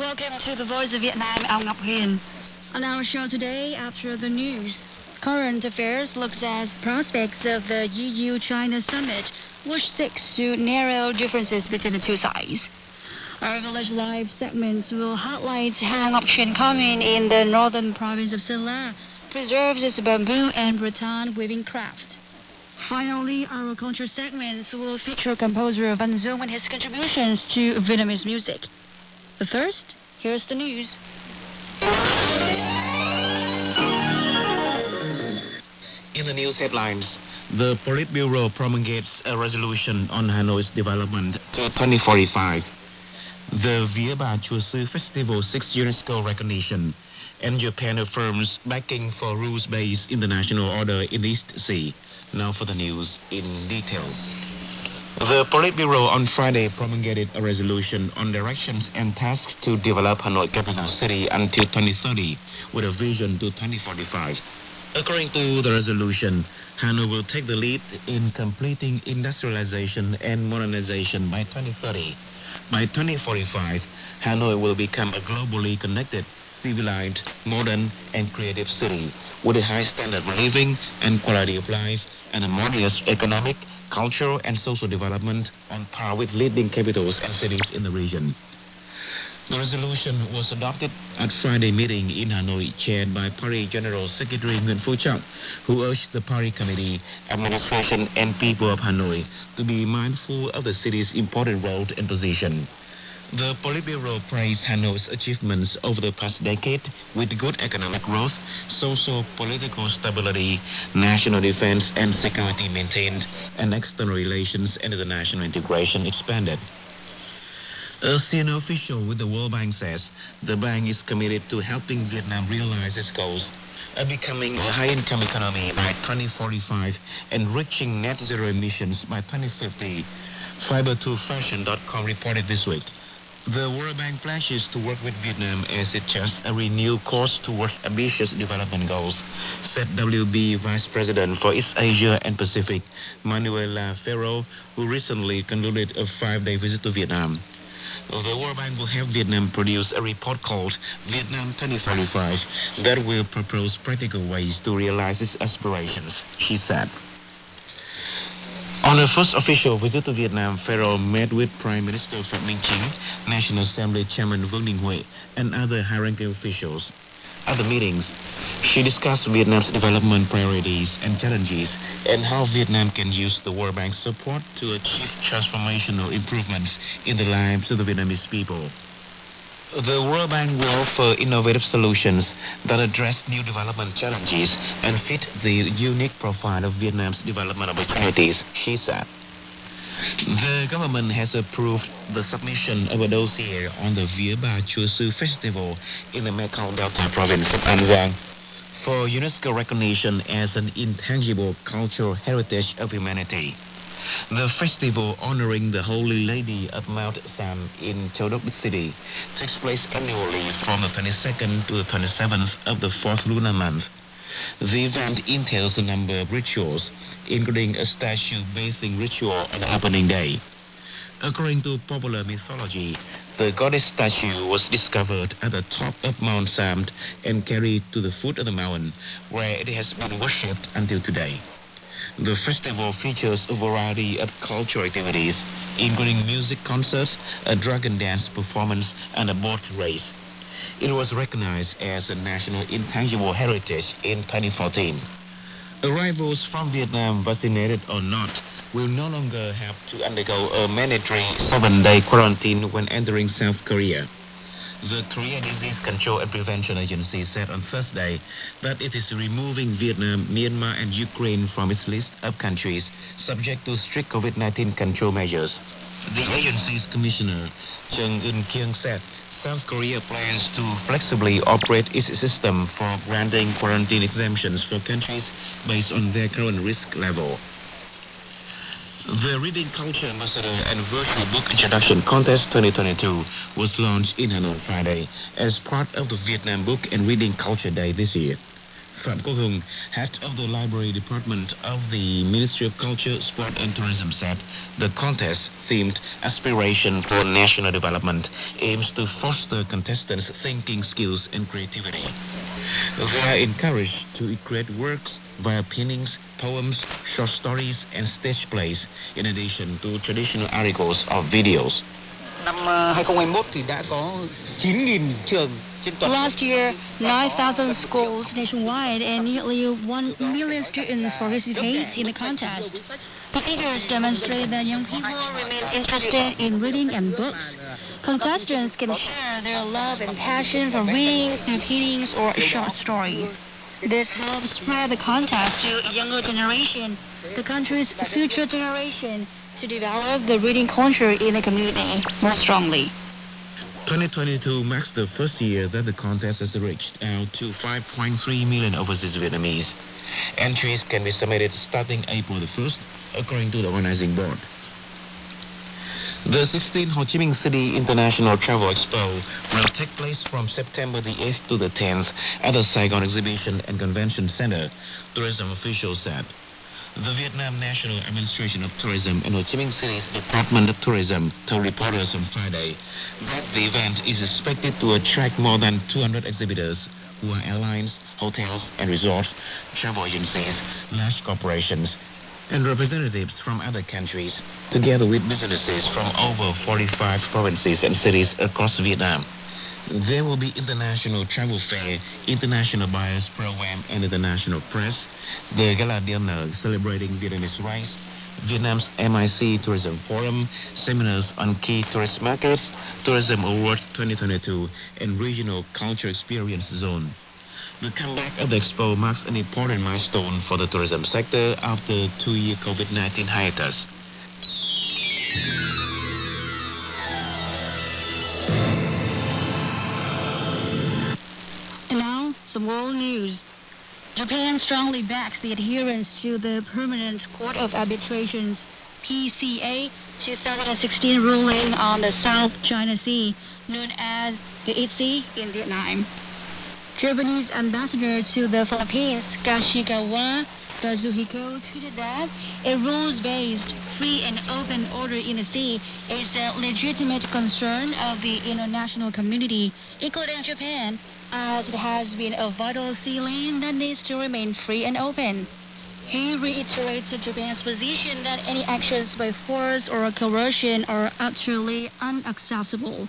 Welcome to the Voice of Vietnam, I'm Ngọc Huyền. On our show today, after the news, current affairs looks at prospects of the EU-China summit, which seeks to narrow differences between the two sides. Our Village Live segments will highlight how Ngọc Huyền Commune in the northern province of Sơn La preserves its bamboo and rattan weaving craft. Finally, our culture segments will feature composer Van Dung and his contributions to Vietnamese music. But first, here's the news. In the news headlines, the Politburo promulgates a resolution on Hanoi's development to 2045. The Vía Bà Chùa Sư Festival 6 UNESCO recognition, and Japan affirms backing for rules-based international order in the East Sea. Now for the news in details. The Politburo on Friday promulgated a resolution on directions and tasks to develop Hanoi capital city until 2030 with a vision to 2045. According to the resolution, Hanoi will take the lead in completing industrialization and modernization by 2030. By 2045, Hanoi will become a globally connected, civilized, modern, and creative city with a high standard of living and quality of life and a modest economic, cultural, and social development on par with leading capitals and cities in the region. The resolution was adopted at Friday meeting in Hanoi, chaired by Party General Secretary Nguyen Phu Trọng, who urged the Party Committee, administration, and people of Hanoi to be mindful of the city's important role and position. The Politburo praised Hanoi's achievements over the past decade with good economic growth, social political stability, national defense and security maintained, and external relations and international integration expanded. A senior official with the World Bank says the bank is committed to helping Vietnam realize its goals of becoming a high-income economy by 2045 and reaching net zero emissions by 2050. Fiber2Fashion.com reported this week. The World Bank pledges to work with Vietnam as it charts a renewed course towards ambitious development goals, said WB Vice President for East Asia and Pacific, Manuela Ferro, who recently concluded a 5-day visit to Vietnam. The World Bank will have Vietnam produce a report called Vietnam 2045 that will propose practical ways to realize its aspirations, she said. On her first official visit to Vietnam, Ferro met with Prime Minister Phạm Minh Chính, National Assembly Chairman Vương Đình Huệ, and other high-ranking officials. At the meetings, she discussed Vietnam's development priorities and challenges and how Vietnam can use the World Bank's support to achieve transformational improvements in the lives of the Vietnamese people. The World Bank will offer innovative solutions that address new development challenges and fit the unique profile of Vietnam's development opportunities, she said. The government has approved the submission of a dossier on the Vía Bà Chùa Sư Festival in the Mekong Delta province of An Giang for UNESCO recognition as an intangible cultural heritage of humanity. The festival honoring the Holy Lady of Mount Sam in Châu Đốc City takes place annually from the 22nd to the 27th of the 4th lunar month. The event entails a number of rituals, including a statue bathing ritual on the opening day. According to popular mythology, the goddess statue was discovered at the top of Mount Sam and carried to the foot of the mountain, where it has been worshipped until today. The festival features a variety of cultural activities, including music concerts, a dragon dance performance, and a boat race. It was recognized as a national intangible heritage in 2014. Arrivals from Vietnam, vaccinated or not, will no longer have to undergo a mandatory 7-day quarantine when entering South Korea. The Korea Disease Control and Prevention Agency said on Thursday that it is removing Vietnam, Myanmar, and Ukraine from its list of countries subject to strict COVID-19 control measures. The agency's commissioner, Chung Eun-kyung, said South Korea plans to flexibly operate its system for granting quarantine exemptions for countries based on their current risk level. The Reading Culture Ambassador and Virtual Book Introduction Contest 2022 was launched in Hanoi Friday as part of the Vietnam Book and Reading Culture Day this year. Phạm Quốc Hùng, head of the library department of the Ministry of Culture, Sport and Tourism, said the contest themed Aspiration for National Development aims to foster contestants' thinking skills and creativity. They are encouraged to create works via paintings, poems, short stories, and stage plays, in addition to traditional articles or videos. Năm 2021 thì đã có 9.000 trường trên toàn Last year, 9,000 schools nationwide and nearly 1 million students participated in the contest. The figures demonstrate that young people remain interested in reading and books. Contestants can share their love and passion for reading through paintings or short stories. This helps spread the contest to younger generation, the country's future generation, to develop the reading culture in the community more strongly. 2022 marks the first year that the contest has reached out to 5.3 million overseas Vietnamese. Entries can be submitted starting April the 1st, according to the organizing board. The 16th Ho Chi Minh City International Travel Expo will take place from September the 8th to the 10th at the Saigon Exhibition and Convention Center, tourism officials said. The Vietnam National Administration of Tourism and Ho Chi Minh City's Department of Tourism told reporters on Friday that the event is expected to attract more than 200 exhibitors who are airlines, hotels and resorts, travel agencies, large corporations, and representatives from other countries, together with businesses from over 45 provinces and cities across Vietnam. There will be international travel fair, international buyers program and international press, the gala dinner celebrating Vietnamese rice, Vietnam's MIC Tourism Forum, seminars on key tourist markets, Tourism Award 2022, and Regional Culture Experience Zone. The comeback of the expo marks an important milestone for the tourism sector after a 2-year COVID-19 hiatus. And now, some world news. Japan strongly backs the adherence to the Permanent Court of Arbitration's PCA 2016 ruling on the South China Sea, known as the UTC in Vietnam. Japanese ambassador to the Philippines, Kashikawa Kazuhiko, tweeted that a rules-based, free and open order in the sea is a legitimate concern of the international community, including Japan, as it has been a vital sea lane that needs to remain free and open. He reiterated Japan's position that any actions by force or coercion are utterly unacceptable.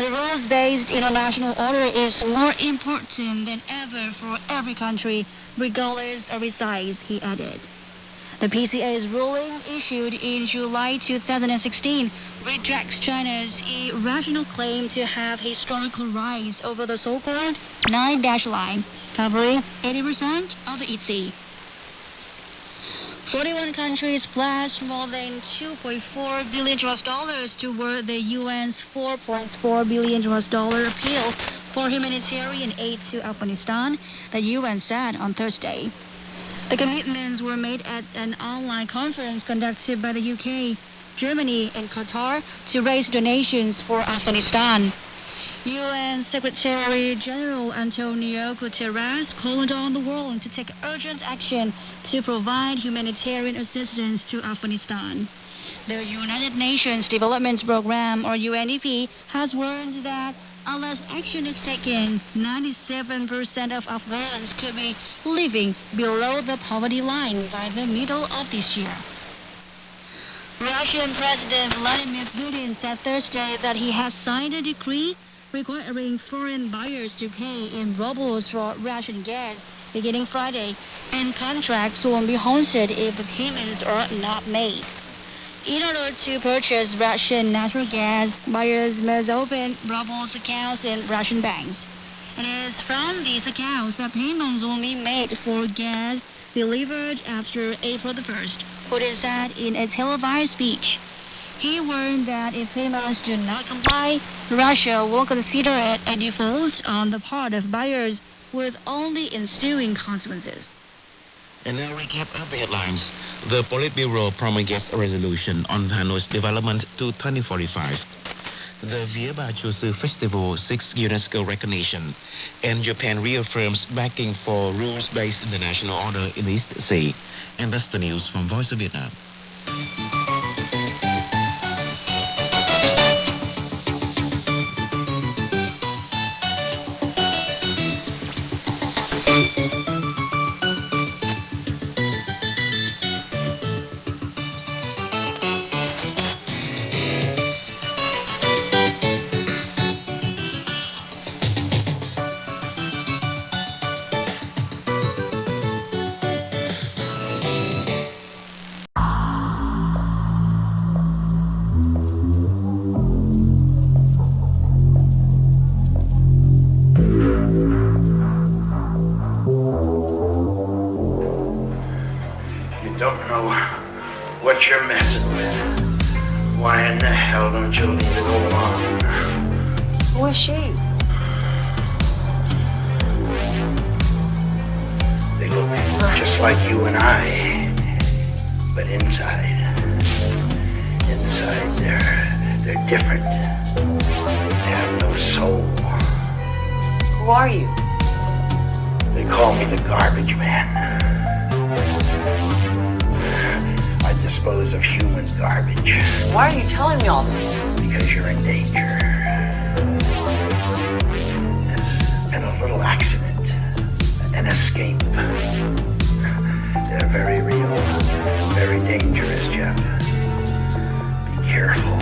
The rules-based international order is more important than ever for every country, regardless of its size, he added. The PCA's ruling, issued in July 2016, rejects China's irrational claim to have historical rights over the so-called Nine-Dash Line, covering 80% of the UTC. 41 countries pledged more than $2.4 billion toward the UN's $4.4 billion appeal for humanitarian aid to Afghanistan, the UN said on Thursday. The commitments were made at an online conference conducted by the UK, Germany, and Qatar to raise donations for Afghanistan. UN Secretary General Antonio Guterres called on the world to take urgent action to provide humanitarian assistance to Afghanistan. The United Nations Development Programme, or UNDP, has warned that unless action is taken, 97% of Afghans could be living below the poverty line by the middle of this year. Russian President Vladimir Putin said Thursday that he has signed a decree requiring foreign buyers to pay in rubles for Russian gas beginning Friday, and contracts will be halted if the payments are not made. In order to purchase Russian natural gas, buyers must open rubles accounts in Russian banks. It is from these accounts that payments will be made for gas delivered after April the 1st, Putin said in a televised speech. He warned that if payments do not comply, Russia will consider it a default on the part of buyers, with only ensuing consequences. And now recap of the headlines. The Politburo promulgates a resolution on Hanoi's development to 2045. the Viebachusu Festival seeks UNESCO recognition, and Japan reaffirms backing for rules-based international order in the East Sea. And that's the news from Voice of Vietnam. Don't know what you're messing with. Why in the hell don't you leave it alone? Who is she? They look just like you and I, but inside they're different. They have no soul. Who are you? They call me the garbage man. I dispose of human garbage. Why are you telling me all this? Because you're in danger. There's been a little accident, an escape. They're very real, very dangerous, Jeff. Be careful.